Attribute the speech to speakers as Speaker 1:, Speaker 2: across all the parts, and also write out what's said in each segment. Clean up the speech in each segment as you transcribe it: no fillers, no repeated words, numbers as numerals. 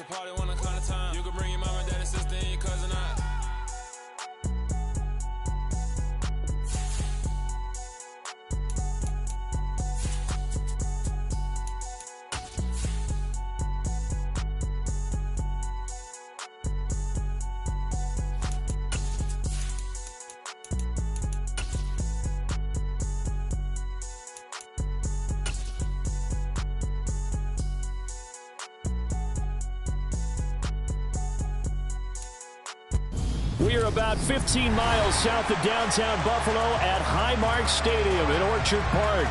Speaker 1: It's a party when I come to town. You can bring your mama, daddy, sister, and your cousin out.
Speaker 2: We are about 15 miles south of downtown Buffalo at Highmark Stadium in Orchard Park.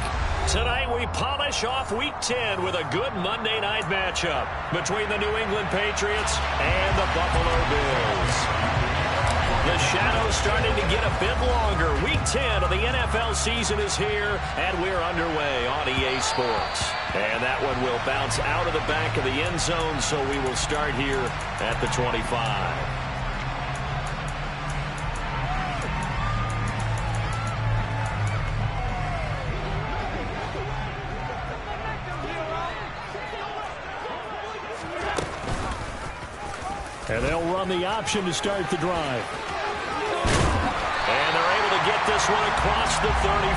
Speaker 2: Tonight we polish off Week 10 with a good Monday night matchup between the New England Patriots and the Buffalo Bills. The shadow's starting to get a bit longer. Week 10 of the NFL season is here, and we're underway on EA Sports. And that one will bounce out of the back of the end zone, so we will start here at the 25. And they'll run the option to start the drive. And they're able to get this one across the 35.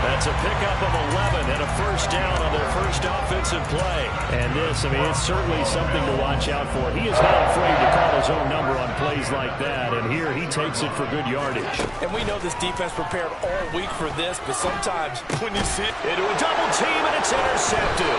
Speaker 2: That's a pickup of 11 and a first down on their first offensive play. And this, I mean, it's certainly something to watch out for. He is not afraid to call his own number on plays like that. And here he takes it for good yardage.
Speaker 3: And we know this defense prepared all week for this, but sometimes when you see it
Speaker 2: into a double team and it's intercepted.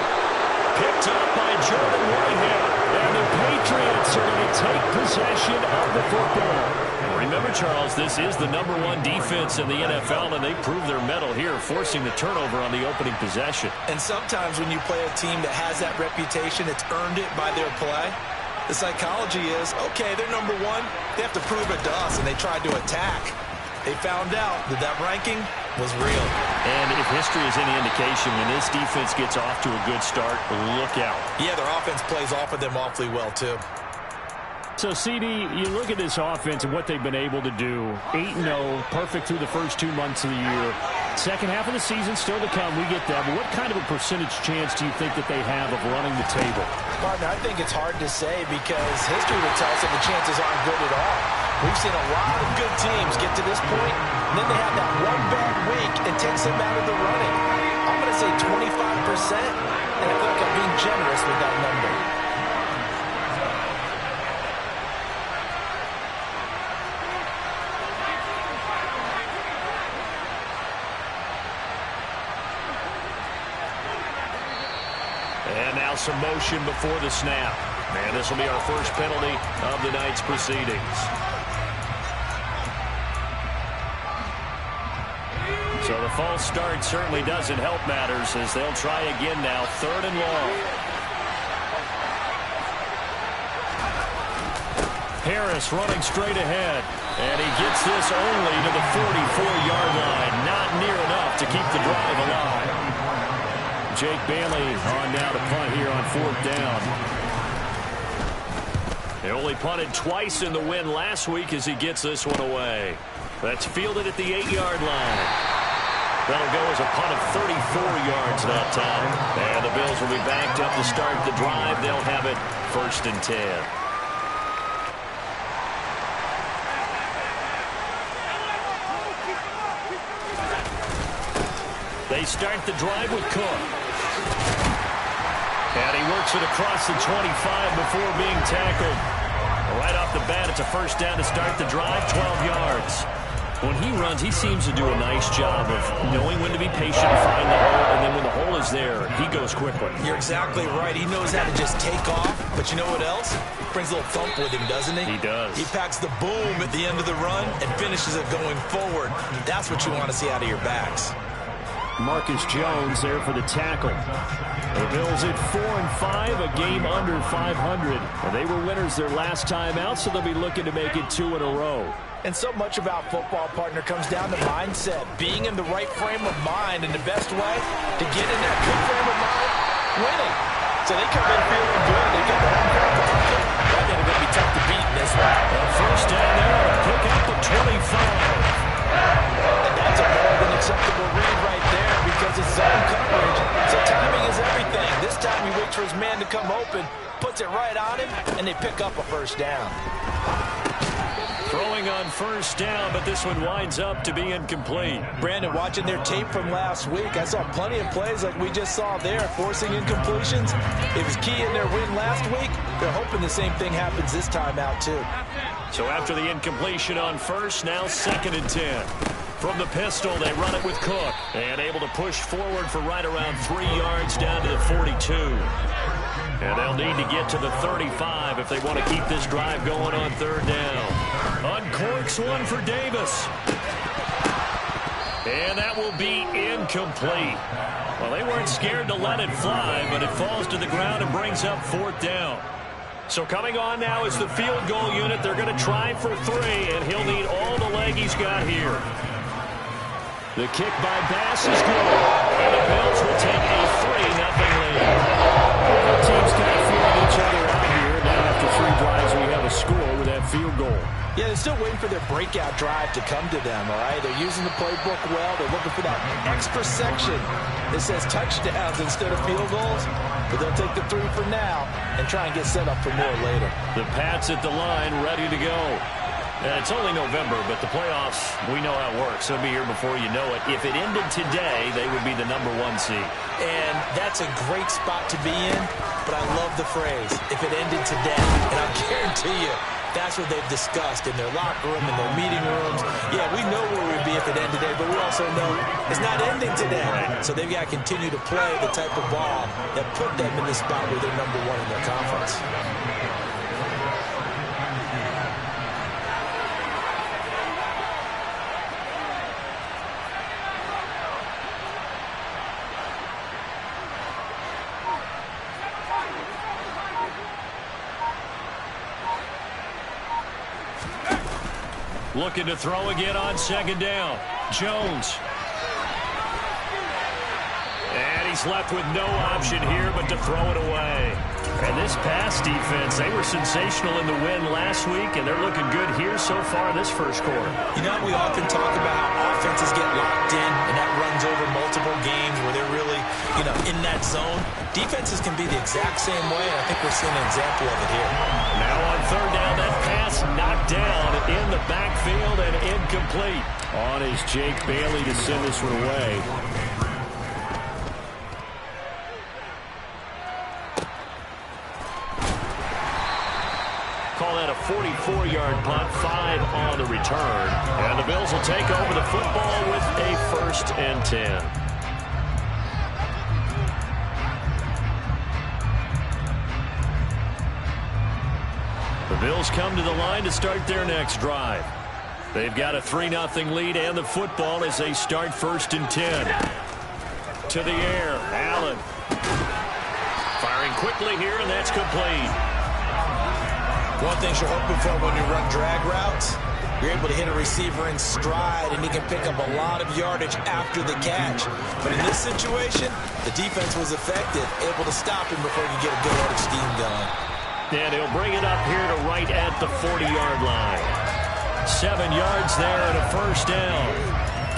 Speaker 2: Picked up by Jordan Whitehead. And the Patriots are going to take possession of the football. Remember, Charles, this is the #1 defense in the NFL, and they prove their mettle here, forcing the turnover on the opening possession.
Speaker 3: And sometimes when you play a team that has that reputation, it's earned it by their play. The psychology is, okay, they're #1. They have to prove it to us, and they tried to attack. They found out that that ranking was real.
Speaker 2: And if history is any indication, when this defense gets off to a good start, look out.
Speaker 3: Yeah, their offense plays off of them awfully well, too.
Speaker 2: So, CD, you look at this offense and what they've been able to do. 8-0, perfect through the first 2 months of the year. Second half of the season still to come. We get that. But what kind of a percentage chance do you think that they have of running the table?
Speaker 3: Partner, I think it's hard to say because history would tell us that the chances aren't good at all. We've seen a lot of good teams get to this point, and then they have that one bad week and takes them out of the running. I'm going to say 25%, and I feel like I'm being generous with that number.
Speaker 2: And now some motion before the snap. And this will be our first penalty of the night's proceedings. So the false start certainly doesn't help matters as they'll try again now, 3rd and long. Harris running straight ahead. And he gets this only to the 44-yard line. Not near enough to keep the drive alive. Jake Bailey on now to punt here on 4th down. They only punted twice in the win last week as he gets this one away. That's fielded at the 8-yard line. That'll go as a punt of 34 yards that time. And the Bills will be backed up to start the drive. They'll have it 1st and 10. They start the drive with Cook. And he works it across the 25 before being tackled. Right off the bat, it's a first down to start the drive, 12 yards. When he runs, he seems to do a nice job of knowing when to be patient, find the hole, and then when the hole is there, he goes quickly.
Speaker 3: You're exactly right. He knows how to just take off, but you know what else? Brings a little thump with him, doesn't he?
Speaker 2: He does.
Speaker 3: He packs the boom at the end of the run and finishes it going forward. That's what you want to see out of your backs.
Speaker 2: Marcus Jones there for the tackle. The Bills at 4-5, a game under 500. And they were winners their last time out, so they'll be looking to make it 2 in a row.
Speaker 3: And so much about football, partner, comes down to mindset. Being in the right frame of mind, and the best way to get in that good frame of mind, winning. So they come in feeling good. They get the home crowd behind them. I think it's going to be tough to beat in this one.
Speaker 2: A first down there to pick up the 25.
Speaker 3: And that's a more than acceptable read right there because it's zone coverage. So timing is everything. This time he waits for his man to come open, puts it right on him, and they pick up a first down.
Speaker 2: Throwing on first down, but this one winds up to be incomplete.
Speaker 3: Brandon, watching their tape from last week, I saw plenty of plays like we just saw there, forcing incompletions. It was key in their win last week. They're hoping the same thing happens this time out, too.
Speaker 2: So after the incompletion on first, now 2nd and 10. From the pistol, they run it with Cook. And able to push forward for right around 3 yards down to the 42. And they'll need to get to the 35 if they want to keep this drive going on 3rd down. Uncorks one for Davis. And that will be incomplete. Well, they weren't scared to let it fly, but it falls to the ground and brings up 4th down. So coming on now is the field goal unit. They're going to try for 3, and he'll need all the leg he's got here. The kick by Bass is good. And the Bills will take a 3-0 lead. Both teams kind of feeling each other out here. Now after 3 drives, we have a score with that field goal.
Speaker 3: Yeah, they're still waiting for their breakout drive to come to them, all right? They're using the playbook well. They're looking for that extra section that says touchdowns instead of field goals. But they'll take the 3 for now and try and get set up for more later.
Speaker 2: The Pats at the line, ready to go. And it's only November, but the playoffs, we know how it works. They'll be here before you know it. If it ended today, they would be the #1 seed.
Speaker 3: And that's a great spot to be in, but I love the phrase, if it ended today. And I'll guarantee you, that's what they've discussed in their locker room, in their meeting rooms. Yeah, we know where we'd be if it ended today, but we also know it's not ending today. Right. So they've got to continue to play the type of ball that put them in the spot where they're #1 in their conference.
Speaker 2: Looking to throw again on 2nd down. Jones. And he's left with no option here but to throw it away. And this pass defense, they were sensational in the win last week, and they're looking good here so far this first quarter.
Speaker 3: You know, we often talk about how offenses get locked in, and that runs over multiple games where they're really, in that zone. Defenses can be the exact same way, and I think we're seeing an example of it here.
Speaker 2: Now on 3rd down, that pass knocked down in the backfield and incomplete. On is Jake Bailey to send this one away. Call that a 44-yard punt, 5 on the return. And the Bills will take over the football with a 1st and 10. The Bills come to the line to start their next drive. They've got a 3-0 lead and the football as they start 1st and 10. To the air, Allen. Firing quickly here, and that's complete.
Speaker 3: One thing you're hoping for when you run drag routes, you're able to hit a receiver in stride, and he can pick up a lot of yardage after the catch. But in this situation, the defense was effective, able to stop him before he could get a good head of steam going.
Speaker 2: And he'll bring it up here to right at the 40-yard line. 7 yards there and a 1st down.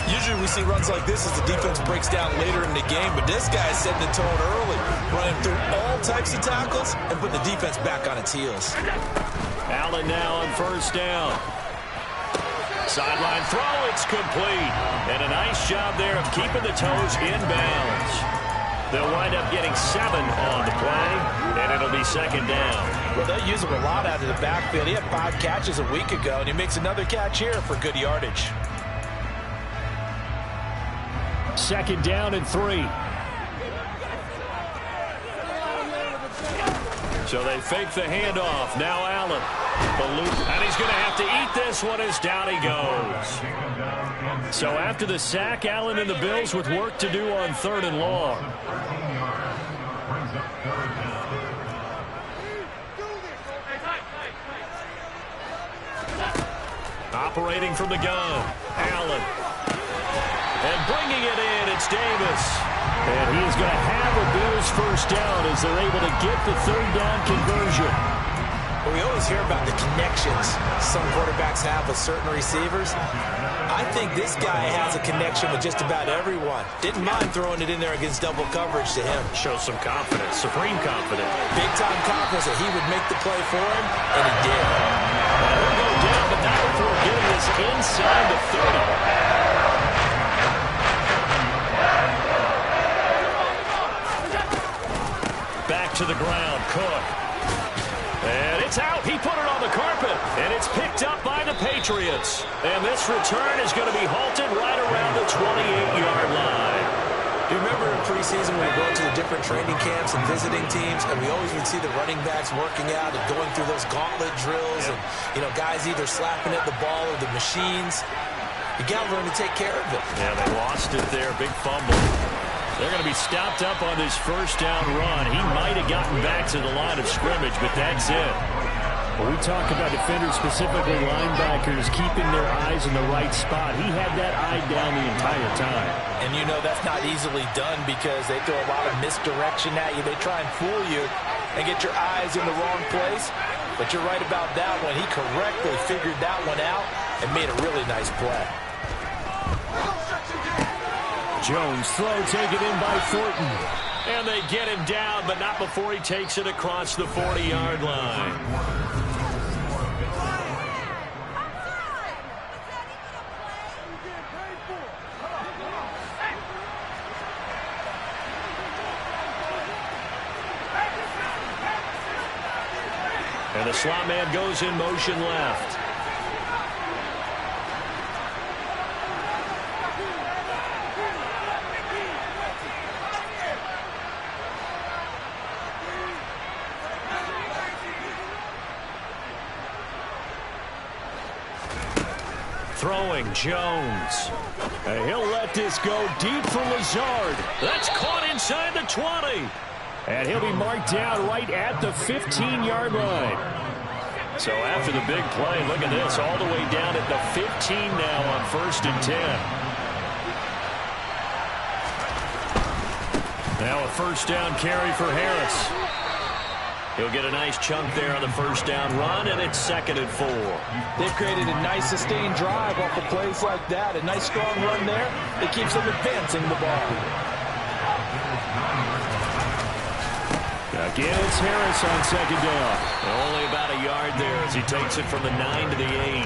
Speaker 3: Usually we see runs like this as the defense breaks down later in the game, but this guy's setting the tone early, running through all types of tackles and putting the defense back on its heels.
Speaker 2: Allen now on 1st down. Sideline throw, it's complete. And a nice job there of keeping the toes in bounds. They'll wind up getting 7 on the play, and it'll be 2nd down.
Speaker 3: Well, they'll use him a lot out of the backfield. He had 5 catches a week ago, and he makes another catch here for good yardage.
Speaker 2: 2nd down and 3. So they fake the handoff. Now Allen. The loop. And he's going to have to eat this one as down he goes. So after the sack, Allen and the Bills with work to do on 3rd and long. Operating from the gun. Allen. And bringing it in, it's Davis. And he is going to have a Bills 1st down as they're able to get the 3rd down conversion.
Speaker 3: We always hear about the connections some quarterbacks have with certain receivers. I think this guy has a connection with just about everyone. Didn't mind throwing it in there against double coverage to him.
Speaker 2: Shows some confidence, supreme confidence.
Speaker 3: Big-time confidence that he would make the play for him, and he did.
Speaker 2: And he'll go down, but now before getting this inside the 30. Back to the ground, Cook. And it's out. He put it on the carpet. And it's picked up by the Patriots. And this return is going to be halted right around the 28-yard line.
Speaker 3: Do you remember in preseason when we go to the different training camps and visiting teams, and we always would see the running backs working out and going through those gauntlet drills, and, you know, guys either slapping at the ball or the machines. You got to learn to take care of it.
Speaker 2: Yeah, they lost it there. Big fumble. They're going to be stopped up on this first down run. He might have gotten back to the line of scrimmage, but that's it.
Speaker 4: Well, we talk about defenders, specifically linebackers, keeping their eyes in the right spot. He had that eye down the entire time.
Speaker 3: And you know that's not easily done because they throw a lot of misdirection at you. They try and fool you and get your eyes in the wrong place. But you're right about that one. He correctly figured that one out and made a really nice play.
Speaker 2: Jones throw taken in by Thornton. And they get him down, but not before he takes it across the 40-yard line. And the slot man goes in motion left. Throwing Jones. And he'll let this go deep for Lazard. That's caught inside the 20. And he'll be marked down right at the 15-yard line. So after the big play, look at this, all the way down at the 15 now on 1st and 10. Now a first down carry for Harris. He'll get a nice chunk there on the first down run, and it's 2nd and 4.
Speaker 3: They've created a nice sustained drive off of plays like that. A nice strong run there that keeps them advancing the ball.
Speaker 2: Again, it's Harris on 2nd down. Only about a yard there as he takes it from the 9 to the 8.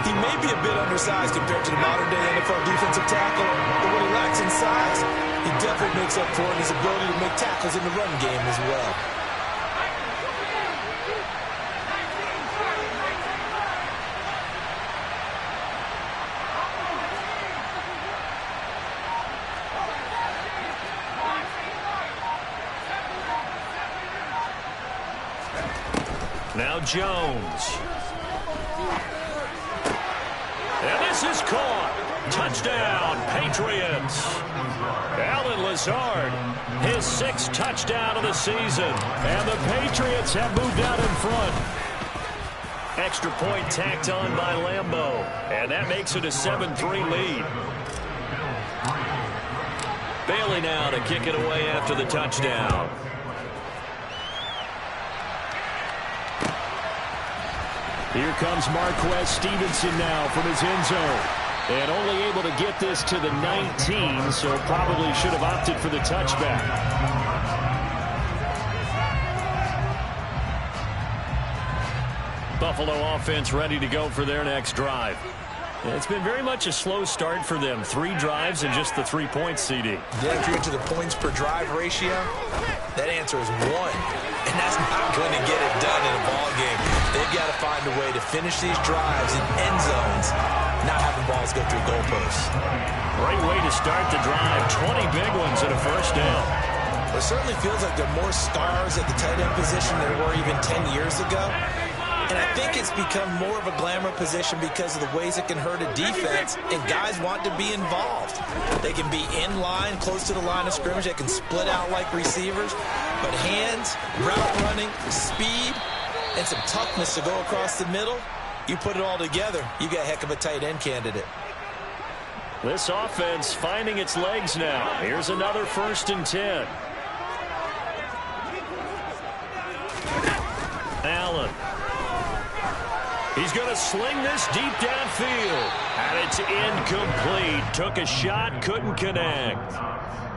Speaker 3: He may be a bit undersized compared to the modern-day NFL defensive tackle, but what he lacks in size, he definitely makes up for it in his ability to make tackles in the run game as well.
Speaker 2: Now Jones. And this is caught. Touchdown, Patriots. Allen Lazard, his 6th touchdown of the season. And the Patriots have moved out in front. Extra point tacked on by Lambeau. And that makes it a 7-3 lead. Bailey now to kick it away after the touchdown. Here comes Marquez Stevenson now from his end zone. And only able to get this to the 19, so probably should have opted for the touchback. Buffalo offense ready to go for their next drive. It's been very much a slow start for them. 3 drives and just the 3 points, CD.
Speaker 3: Yeah, if you're into the points per drive ratio, that answer is 1. And that's not going to get it done in a ball game. They've got to find a way to finish these drives in end zones, not having balls go through goalposts.
Speaker 2: Great way to start the drive. 20 big ones and a first down.
Speaker 3: Well, it certainly feels like there are more stars at the tight end position than there were even 10 years ago. And I think it's become more of a glamour position because of the ways it can hurt a defense, and guys want to be involved. They can be in line, close to the line of scrimmage. They can split out like receivers. But hands, route running, speed, and some toughness to go across the middle, you put it all together, you got a heck of a tight end candidate.
Speaker 2: This offense finding its legs now. Here's another 1st and 10. Allen. He's going to sling this deep downfield. And it's incomplete. Took a shot, couldn't connect.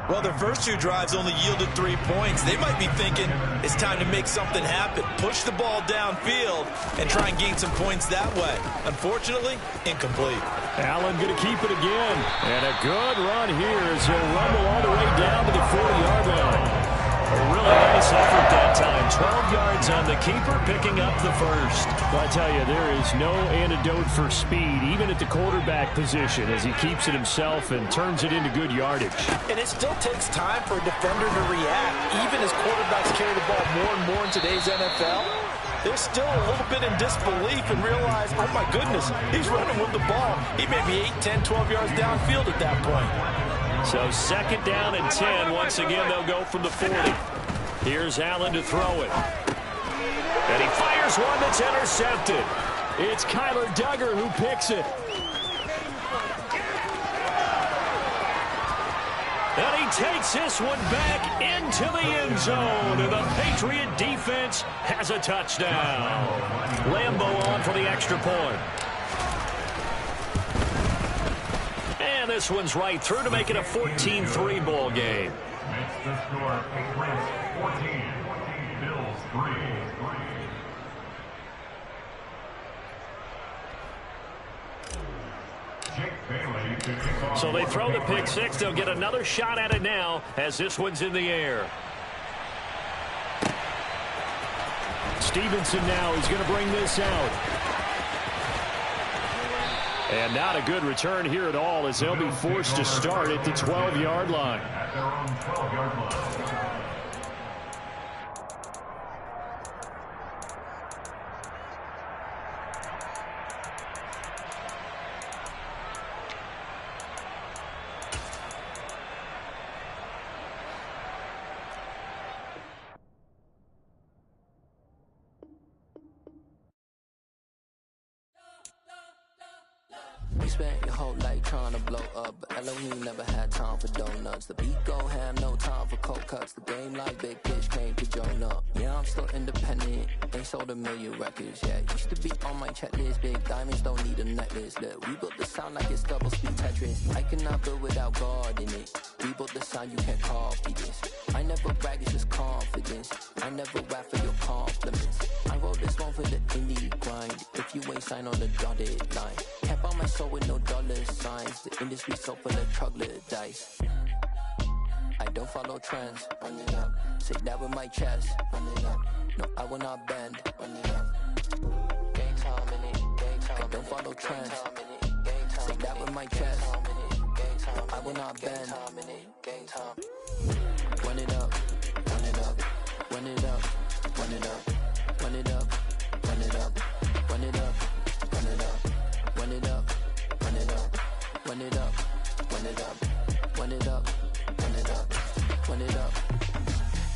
Speaker 3: Well, their first two drives only yielded 3 points. They might be thinking it's time to make something happen. Push the ball downfield and try and gain some points that way. Unfortunately, incomplete.
Speaker 4: Allen going to keep it again. And a good run here as he'll rumble all the way down to the 40-yard line.
Speaker 2: A really nice effort that time. 12 yards on the keeper, picking up the first.
Speaker 4: Well, I tell you, there is no antidote for speed, even at the quarterback position, as he keeps it himself and turns it into good yardage.
Speaker 3: And it still takes time for a defender to react. Even as quarterbacks carry the ball more and more in today's NFL, they're still a little bit in disbelief and realize, oh my goodness, he's running with the ball. He may be 8, 10, 12 yards downfield at that point.
Speaker 2: So second down and 10. Once again, they'll go from the 40. Here's Allen to throw it. And he fires one that's intercepted.
Speaker 4: It's Kyler Duggar who picks it.
Speaker 2: And he takes this one back into the end zone. And the Patriot defense has a touchdown. Lambeau on for the extra point. And this one's right through to make it a 14-3 ball game.
Speaker 5: Makes the score Patriots 14, Bills 3.
Speaker 2: So they throw the pick six. They'll get another shot at it now as this one's in the air.
Speaker 4: Stevenson now is going to bring this out. And not a good return here at all as they'll be forced to start at the 12-yard line.
Speaker 5: At their own 12-yard line.
Speaker 6: You spent your whole life trying to blow up, but Elohim never had time for donuts. The beat go ham, no time for cold cuts. The game like Big Pitch came to Jonah. Yeah, I'm still independent, ain't sold a million records yet. Used to be on my checklist, big diamonds don't need a necklace. Look, we built the sound like it's double speed Tetris. I cannot build without God in it. We built the sound, you can't copy this. I never brag, it's just confidence. I never rap for your compliments. I wrote this one for the indie grind. If you ain't signed on the dotted line, can't buy my soul with no dollar signs. The industry so full of troglodytes. I don't follow trends. Run it up. Say that with my chest. Run it up. No, I will not bend. Run it up. Game time in it. Game time. I don't follow trends. Say that with my chest. No, I will not bend. Game time. Run it up. Run it up. Run it up. Run it up. Run it up. Run it up. Run it up. Run it up. Run it up. Run it up. Run it up. Run it up. Run it up. Run it up. Run it up.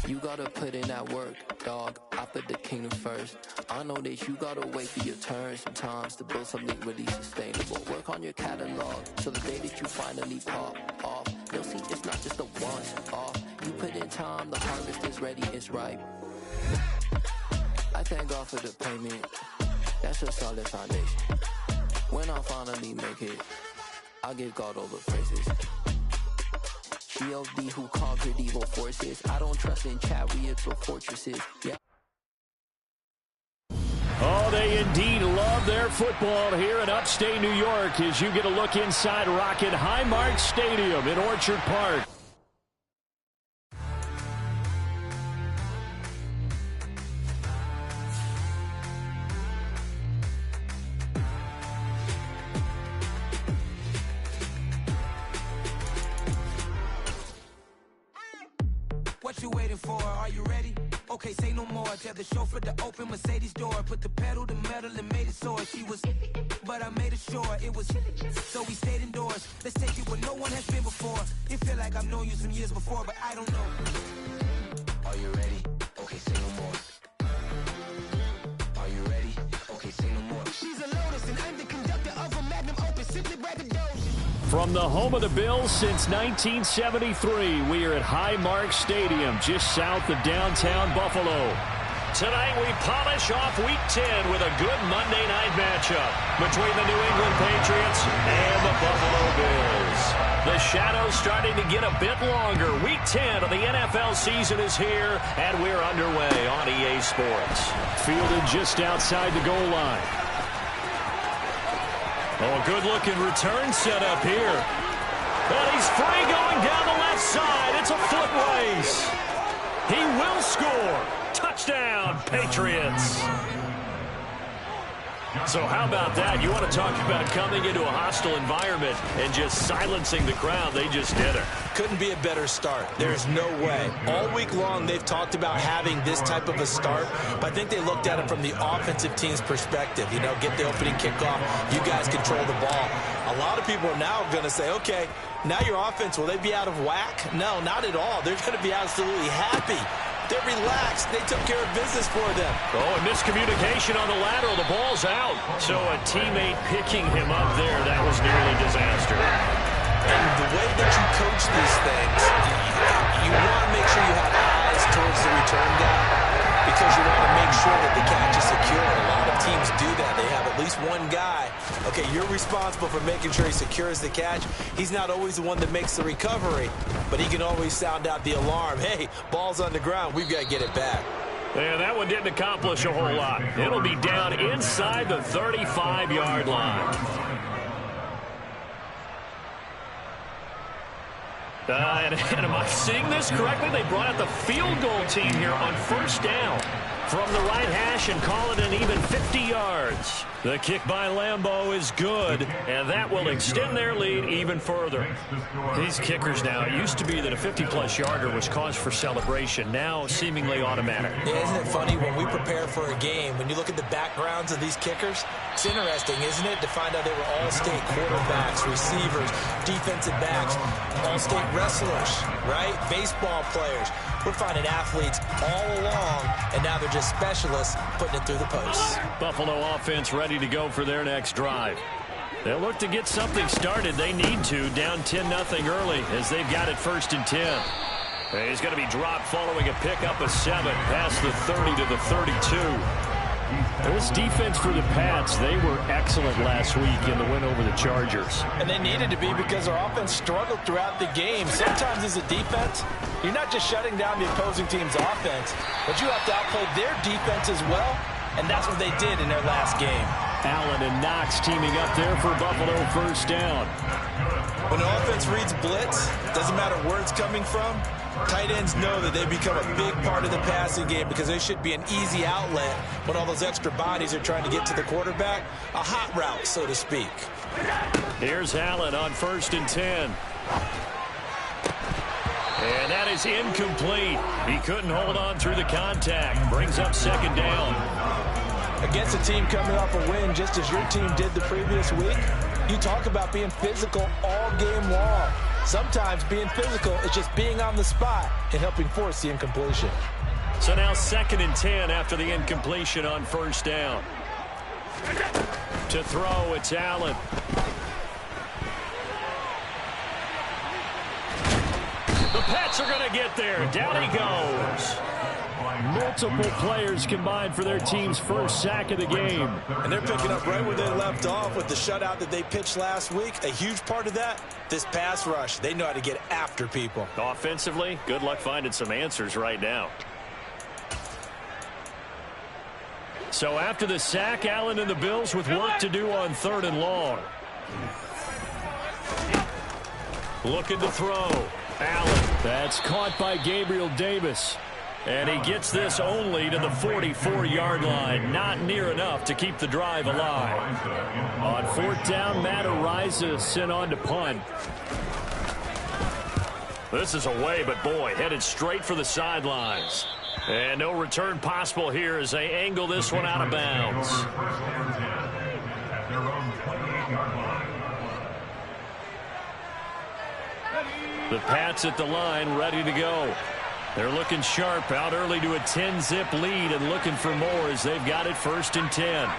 Speaker 6: You gotta put in that work, dog. I put the kingdom first. I know that you gotta wait for your turn sometimes to build something really sustainable. Work on your catalog so the day that you finally pop off, you'll see it's not just a once off. You put in time, the harvest is ready, it's ripe. I thank God for the payment. That's a solid foundation. When I finally make it, I'll give God all the praises. G.O.D. who conquered evil forces. I don't trust in chariots or fortresses. Yeah.
Speaker 4: Oh, they indeed love their football here in upstate New York as you get a look inside Rocket Highmark Stadium in Orchard Park.
Speaker 7: What you waiting for? Are you ready? Okay, say no more. Tell the chauffeur to open Mercedes door. Put the pedal to metal and made it soar. She was, but I made it sure it was. So we stayed indoors. Let's take it where no one has been before. It feel like I've known you some years before, but I don't know. Are you ready? Okay, say no more. Are you ready? Okay, say no more. She's a Lotus and I'm the conductor of a magnum opus. Simply braggadocious.
Speaker 4: From the home of the Bills since 1973, we are at Highmark Stadium, just south of downtown Buffalo.
Speaker 2: Tonight we polish off Week 10 with a good Monday night matchup between the New England Patriots and the Buffalo Bills. The shadow's starting to get a bit longer. Week 10 of the NFL season is here, and we're underway on EA Sports.
Speaker 4: Fielded just outside the goal line.
Speaker 2: Oh, good-looking return set up here. And he's free going down the left side. It's a foot race. He will score. Touchdown, Patriots. So how about that? You want to talk about coming into a hostile environment and just silencing the crowd. They just did it.
Speaker 3: Couldn't be a better start. There's no way. All week long, they've talked about having this type of a start, but I think they looked at it from the offensive team's perspective. You know, get the opening kickoff. You guys control the ball. A lot of people are now going to say, okay, now your offense, will they be out of whack? No, not at all. They're going to be absolutely happy. They're relaxed. They took care of business for them.
Speaker 2: Oh, and miscommunication on the lateral. The ball's out. So a teammate picking him up there, that was nearly disaster.
Speaker 3: And the way that you coach these things, you want to make sure you have eyes towards the return guy because you want to make sure that the catch is secure. A lot of teams do that. They have at least one guy. Okay, you're responsible for making sure he secures the catch. He's not always the one that makes the recovery, but he can always sound out the alarm. Hey, ball's on the ground. We've got to get it back.
Speaker 2: Yeah, that one didn't accomplish a whole lot. It'll be down inside the 35-yard line. And am I seeing this correctly? They brought out the field goal team here on first down from the right hash and call it an even 50 yards. The kick by Lambeau is good, and that will extend their lead even further. These kickers now, it used to be that a 50-plus yarder was cause for celebration, now seemingly automatic.
Speaker 3: Yeah, isn't it funny when we prepare for a game, when you look at the backgrounds of these kickers, it's interesting, isn't it, to find out they were all-state quarterbacks, receivers, defensive backs, all-state wrestlers, right? Baseball players. We're finding athletes all along, and now they're just specialists putting it through the posts.
Speaker 2: Buffalo offense ready to go for their next drive. They'll look to get something started. They need to, down 10-0 early as they've got it 1st and 10. He's going to be dropped following a pickup of 7 past the 30 to the 32.
Speaker 4: This defense for the Pats, they were excellent last week in the win over the Chargers.
Speaker 3: And they needed to be because our offense struggled throughout the game. Sometimes as a defense, you're not just shutting down the opposing team's offense, but you have to outplay their defense as well, and that's what they did in their last game.
Speaker 4: Allen and Knox teaming up there for Buffalo first down.
Speaker 3: When the offense reads blitz, doesn't matter where it's coming from, tight ends know that they become a big part of the passing game because they should be an easy outlet when all those extra bodies are trying to get to the quarterback. A hot route, so to speak.
Speaker 2: Here's Allen on 1st and 10. And that is incomplete. He couldn't hold on through the contact. Brings up 2nd down.
Speaker 3: Against a team coming off a win just as your team did the previous week, you talk about being physical all game long. Sometimes being physical is just being on the spot and helping force the incompletion.
Speaker 2: So now 2nd and 10 after the incompletion on 1st down. To throw, it's Allen. The Pats are going to get there. Down he goes.
Speaker 4: Multiple players combined for their team's first sack of the game.
Speaker 3: And they're picking up right where they left off with the shutout that they pitched last week. A huge part of that, this pass rush. They know how to get after people.
Speaker 2: Offensively, good luck finding some answers right now. So after the sack, Allen and the Bills with work to do on 3rd and long. Looking to throw. Allen.
Speaker 4: That's caught by Gabriel Davis.
Speaker 2: And he gets this only to the 44-yard line. Not near enough to keep the drive alive.
Speaker 4: On 4th down, Matt Ariza sent on to punt.
Speaker 2: This is away, but boy, headed straight for the sidelines. And no return possible here as they angle this one out of bounds. The Pats at the line, ready to go. They're looking sharp, out early to a 10-zip lead and looking for more as they've got it 1st and 10.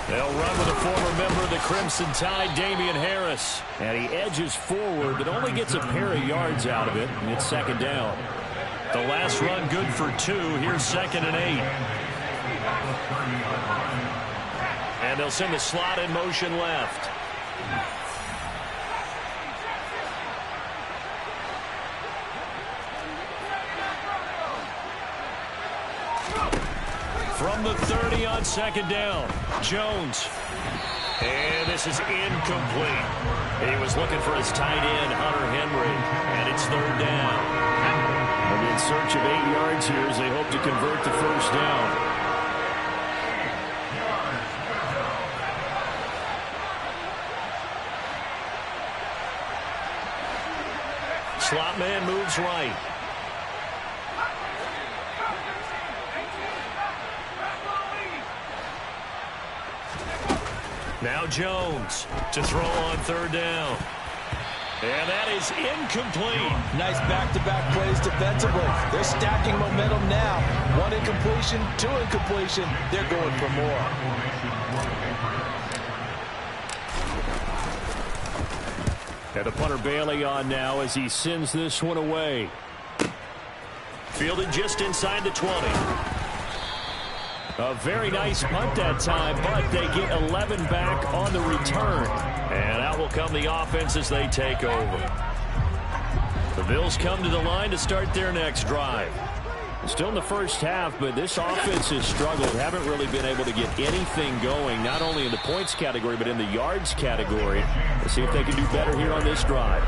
Speaker 2: They'll run with a former member of the Crimson Tide, Damian Harris. And he edges forward, but only gets a pair of yards out of it, and it's second down. The last run good for 2. Here's 2nd and 8. And they'll send the slot in motion left. From the 30 on 2nd down, Jones. And this is incomplete. He was looking for his tight end, Hunter Henry, and it's 3rd down. And in search of 8 yards here as they hope to convert the first down. Slot man moves right. Now Jones to throw on 3rd down. And that is incomplete.
Speaker 3: Nice back-to-back plays defensively. They're stacking momentum now. 1 incompletion, 2 incompletion. They're going for more.
Speaker 2: And the punter Bailey on now as he sends this one away. Fielded just inside the 20. A very nice punt that time, but they get 11 back on the return. And out will come the offense as they take over. The Bills come to the line to start their next drive. Still in the first half, but this offense has struggled. Haven't really been able to get anything going, not only in the points category, but in the yards category. Let's see if they can do better here on this drive.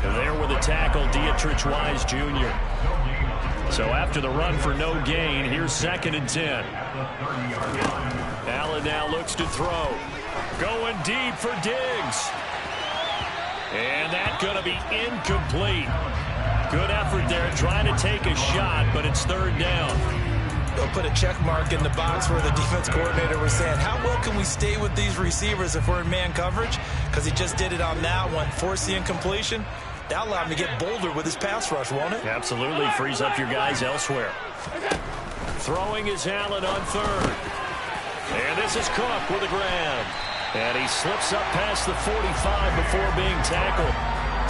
Speaker 2: And there with the tackle, Dietrich Wise Jr. So after the run for no gain, here's 2nd and 10. Allen now looks to throw. Going deep for Diggs. And that's going to be incomplete. Good effort there trying to take a shot, but it's 3rd down.
Speaker 3: They'll put a check mark in the box where the defense coordinator was saying, how well can we stay with these receivers if we're in man coverage? Because he just did it on that one, force the incompletion. That'll allow him to get bolder with his pass rush, won't it?
Speaker 2: Absolutely. Frees up your guys elsewhere. Throwing is Allen on 3rd. And this is Cook with a grab. And he slips up past the 45 before being tackled.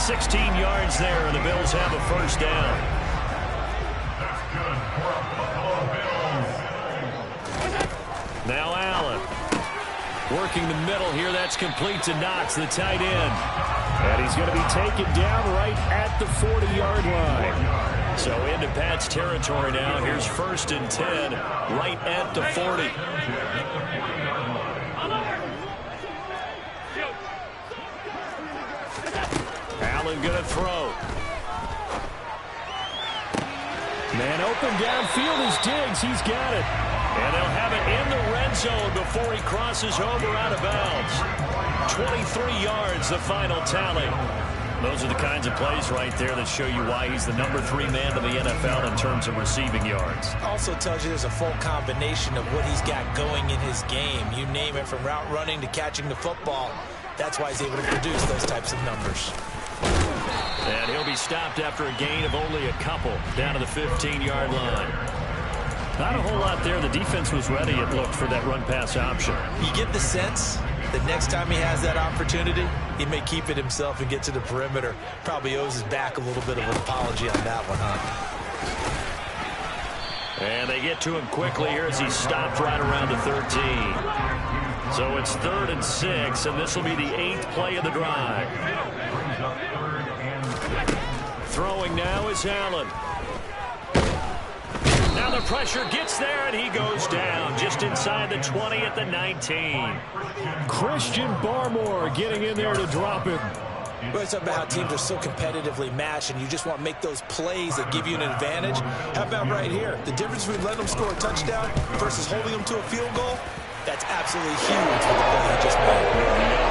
Speaker 2: 16 yards there, and the Bills have a first down. Now Allen. Working the middle here. That's complete to Knox, the tight end. And he's going to be taken down right at the 40-yard line. So into Pat's territory now. Here's 1st and 10 right at the 40. Allen going to throw. Man open downfield is Diggs. He's got it. And they'll have it in the red zone before he crosses over out of bounds. 23 yards, the final tally. Those are the kinds of plays right there that show you why he's the #3 man in the NFL in terms of receiving yards.
Speaker 3: Also tells you there's a full combination of what he's got going in his game. You name it, from route running to catching the football. That's why he's able to produce those types of numbers.
Speaker 2: And he'll be stopped after a gain of only a couple down to the 15-yard line. Not a whole lot there. The defense was ready, it looked, for that run-pass option. You
Speaker 3: get the sense that next time he has that opportunity, he may keep it himself and get to the perimeter. Probably owes his back a little bit of an apology on that one, huh?
Speaker 2: And they get to him quickly here as he's stopped right around the 13. So it's 3rd and 6, and this will be the 8th play of the drive. Throwing now is Allen. Now the pressure gets there, and he goes down just inside the 20 at the 19. Christian Barmore getting in there to drop it.
Speaker 3: Well, it's about how teams are so competitively matched, and you just want to make those plays that give you an advantage. How about right here? The difference between letting them score a touchdown versus holding them to a field goal, that's absolutely huge for the play he just made.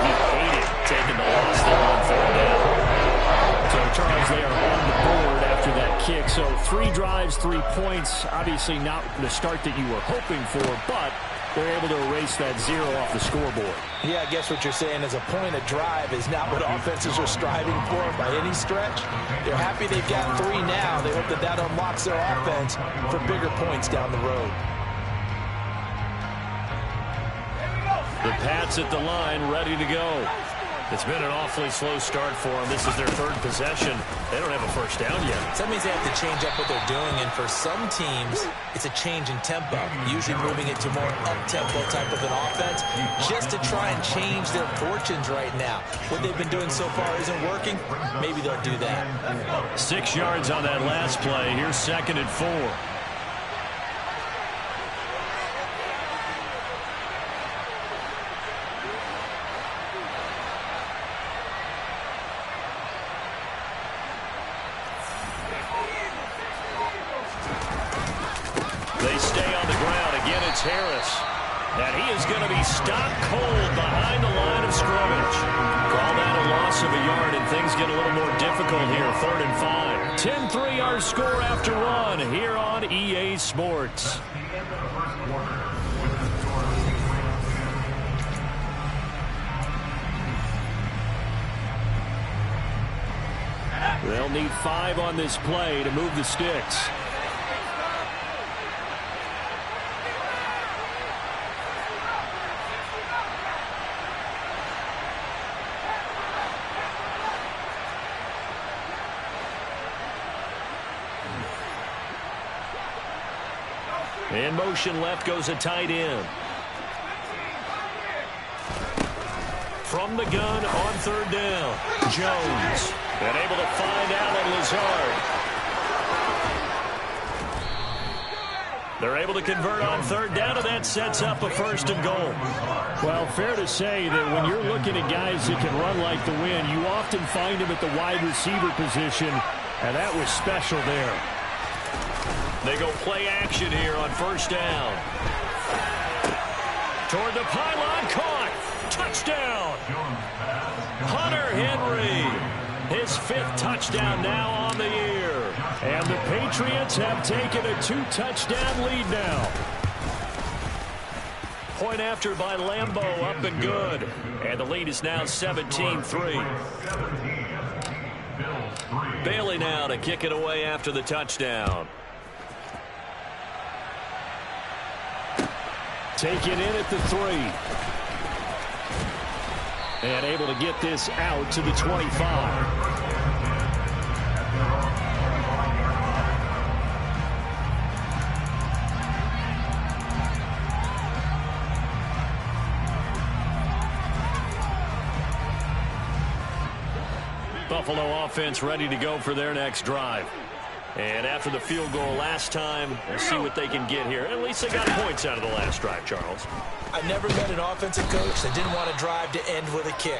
Speaker 2: He hated taking the loss there on 3rd down. So, Charles, they are on the board after that kick. So 3 drives, 3 points. Obviously not the start that you were hoping for, but they're able to erase that 0 off the scoreboard.
Speaker 3: Yeah, I guess what you're saying is a point of drive is not what offenses are striving for by any stretch. They're happy they've got 3 now. They hope that that unlocks their offense for bigger points down the road.
Speaker 2: The Pats at the line, ready to go. It's been an awfully slow start for them. This is their third possession. They don't have a first down yet.
Speaker 3: So that means they have to change up what they're doing, and for some teams, it's a change in tempo, usually moving it to more up-tempo type of an offense, just to try and change their fortunes right now. What they've been doing so far isn't working. Maybe they'll do that.
Speaker 2: 6 yards on that last play. Here's 2nd and 4. They stay on the ground. Again, it's Harris. And he is going to be stopped cold behind the line of scrimmage. Call that a loss of a yard, and things get a little more difficult here. 3rd and 5. 10-3 our score after one here on EA Sports. They'll need 5 on this play to move the sticks. In motion left goes a tight end. From the gun on 3rd down. Jones. And able to find Alan Lazard. They're able to convert on 3rd down, and that sets up a 1st and goal. Well, fair to say that when you're looking at guys that can run like the wind, you often find them at the wide receiver position, and that was special there. They go play action here on 1st down. Toward the pylon, caught. Touchdown. Hunter Henry. His 5th touchdown now on the year. And the Patriots have taken a 2-touchdown lead now. Point after by Lambeau, up and good. And the lead is now 17-3. Bailey now to kick it away after the touchdown. Taken in at the 3. And able to get this out to the 25. Buffalo offense ready to go for their next drive. And after the field goal last time, we'll see what they can get here. At least they got points out of the last drive, Charles.
Speaker 3: I've never met an offensive coach that didn't want to drive to end with a kick.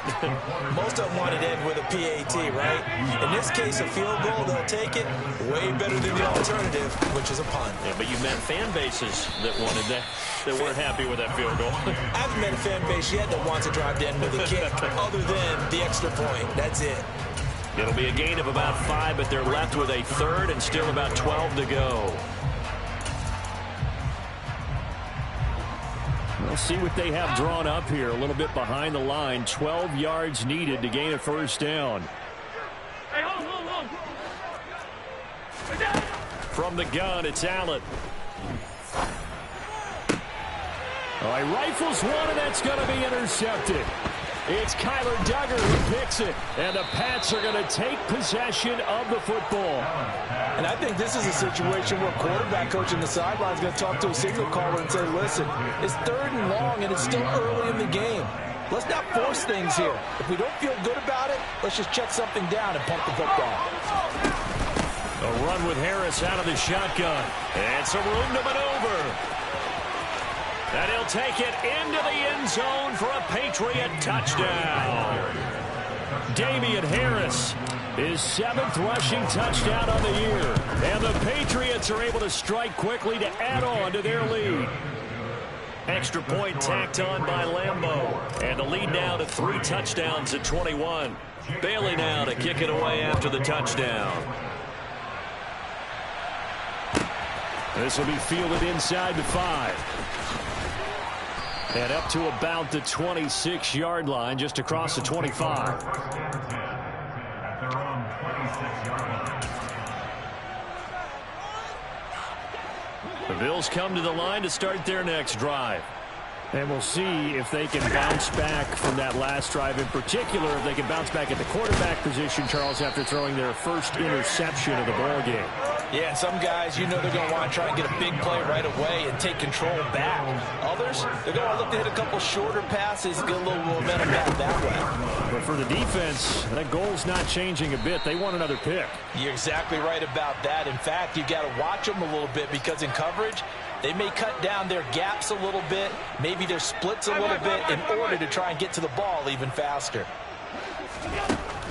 Speaker 3: Most of them wanted to end with a PAT, right? In this case, a field goal, they'll take it. Way better than the alternative, which is a punt.
Speaker 2: Yeah, but you've met fan bases that wanted that weren't happy with that field goal.
Speaker 3: I haven't met a fan base yet that wants to drive to end with a kick, other than the extra point. That's it.
Speaker 2: It'll be a gain of about 5, but they're left with a 3rd and still about 12 to go. We'll see what they have drawn up here. A little bit behind the line. 12 yards needed to gain a 1st down. From the gun, it's Allen. All right, rifles one, and that's going to be intercepted. It's Kyler Duggar who picks it, and the Pats are going to take possession of the football.
Speaker 3: And I think this is a situation where quarterback coach in the sideline is going to talk to a signal caller and say, listen, it's 3rd and long, and it's still early in the game. Let's not force things here. If we don't feel good about it, let's just check something down and punt the football.
Speaker 2: A run with Harris out of the shotgun, and some room to maneuver. And he'll take it into the end zone for a Patriot touchdown. Damian Harris, his 7th rushing touchdown on the year. And the Patriots are able to strike quickly to add on to their lead. Extra point tacked on by Lambeau. And the lead now to 3 touchdowns at 21. Bailey now to kick it away after the touchdown. This will be fielded inside the 5. And up to about the 26-yard line, just across the 25. The Bills come to the line to start their next drive.
Speaker 4: And we'll see if they can bounce back from that last drive, in particular, if they can bounce back at the quarterback position, Charles, after throwing their first interception of the ball game.
Speaker 3: Yeah, and some guys, you know they're going to want to try and get a big play right away and take control back. Others, they're going to look to hit a couple shorter passes, get a little momentum back that way.
Speaker 4: But for the defense, that goal's not changing a bit. They want another pick.
Speaker 3: You're exactly right about that. In fact, you got to watch them a little bit because in coverage, they may cut down their gaps a little bit, maybe their splits a little bit in order to try and get to the ball even faster.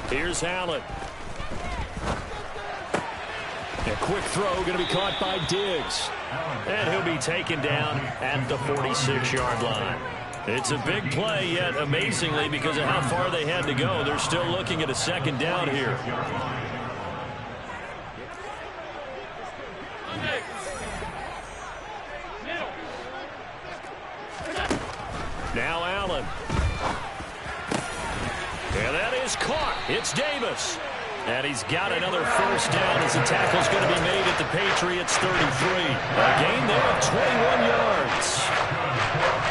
Speaker 4: Here's Allen. A quick throw going to be caught by Diggs. And he'll be taken down at the 46-yard line. It's a big play, yet amazingly, because of how far they had to go, they're still looking at a second down here. Now Allen. And that is caught. It's Davis. And he's got another first down as the tackle's going to be made at the Patriots' 33. A gain there of 21 yards.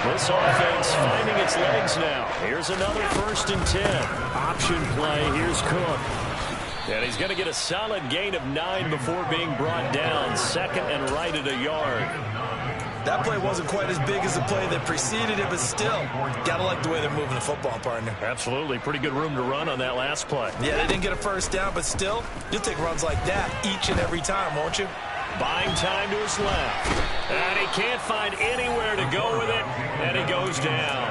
Speaker 4: This offense finding its legs now. Here's another 1st and 10. Option play. Here's Cook. And he's going to get a solid gain of 9 before being brought down. 2nd and right at a yard.
Speaker 3: That play wasn't quite as big as the play that preceded it, but still, got to like the way they're moving the football, partner.
Speaker 4: Absolutely. Pretty good room to run on that last play.
Speaker 3: Yeah, they didn't get a first down, but still, you'll take runs like that each and every time, won't you?
Speaker 4: Buying time to his left. And he can't find anywhere to go with it, and he goes down.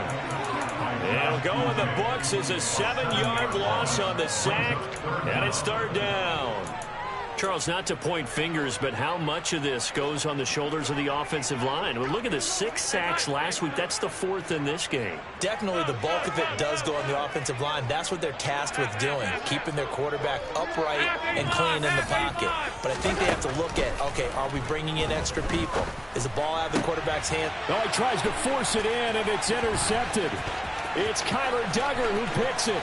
Speaker 4: He'll go in the books as a 7-yard loss on the sack, and it's 3rd down. Charles, not to point fingers, but how much of this goes on the shoulders of the offensive line? Well, look at the 6 sacks last week. That's the 4th in this game.
Speaker 3: Definitely the bulk of it does go on the offensive line. That's what they're tasked with doing, keeping their quarterback upright and clean in the pocket. But I think they have to look at, okay, are we bringing in extra people? Is the ball out of the quarterback's hand?
Speaker 4: No, he tries to force it in, and it's intercepted. It's Kyler Duggar who picks it.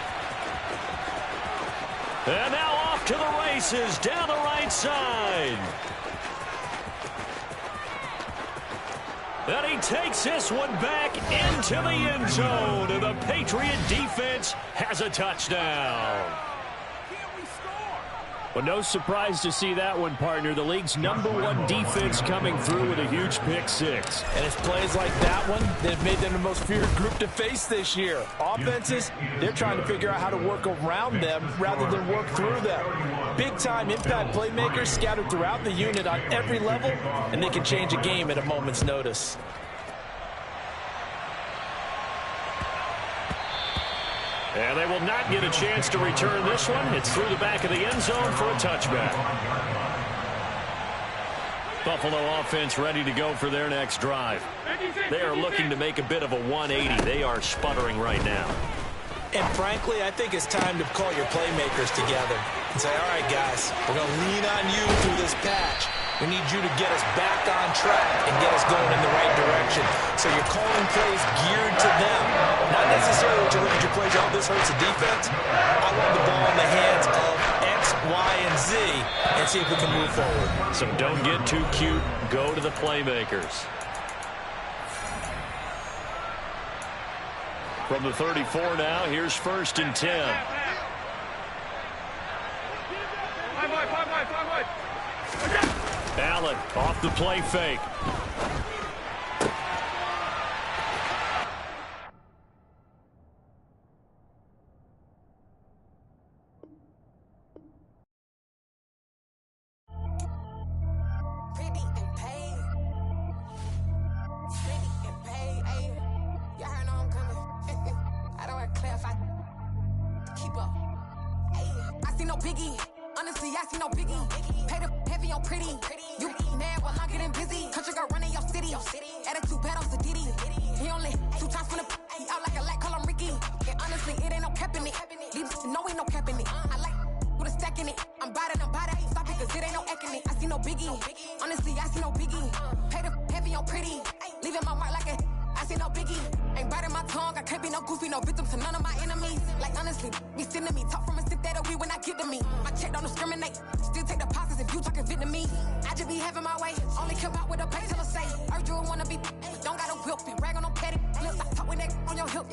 Speaker 4: And now off to the races down the right side. And he takes this one back into the end zone. And the Patriot defense has a touchdown. Well, no surprise to see that one, partner. The league's #1 defense coming through with a huge pick 6.
Speaker 3: And it's plays like that one that have made them the most feared group to face this year. Offenses, they're trying to figure out how to work around them rather than work through them. Big-time impact playmakers scattered throughout the unit on every level, and they can change a game at a moment's notice.
Speaker 4: And they will not get a chance to return this one. It's through the back of the end zone for a touchback. Buffalo offense ready to go for their next drive. They are looking to make a bit of a 180. They are sputtering right now.
Speaker 3: And frankly, I think it's time to call your playmakers together and say, all right, guys, we're going to lean on you through this patch. We need you to get us back on track and get us going in the right direction. So you're calling plays geared to them. Not necessarily to look at your plays, oh, this hurts the defense. I want the ball in the hands of X, Y, and Z and see if we can move forward.
Speaker 4: So don't get too cute. Go to the playmakers. From the 34 now, here's 1st and 10. Allen off the play fake.
Speaker 8: I just be having my way. Only care about what the pay till I say. Urge you wanna be. Don't got no whipping. Rag on petty flips. I talk with that on your hip.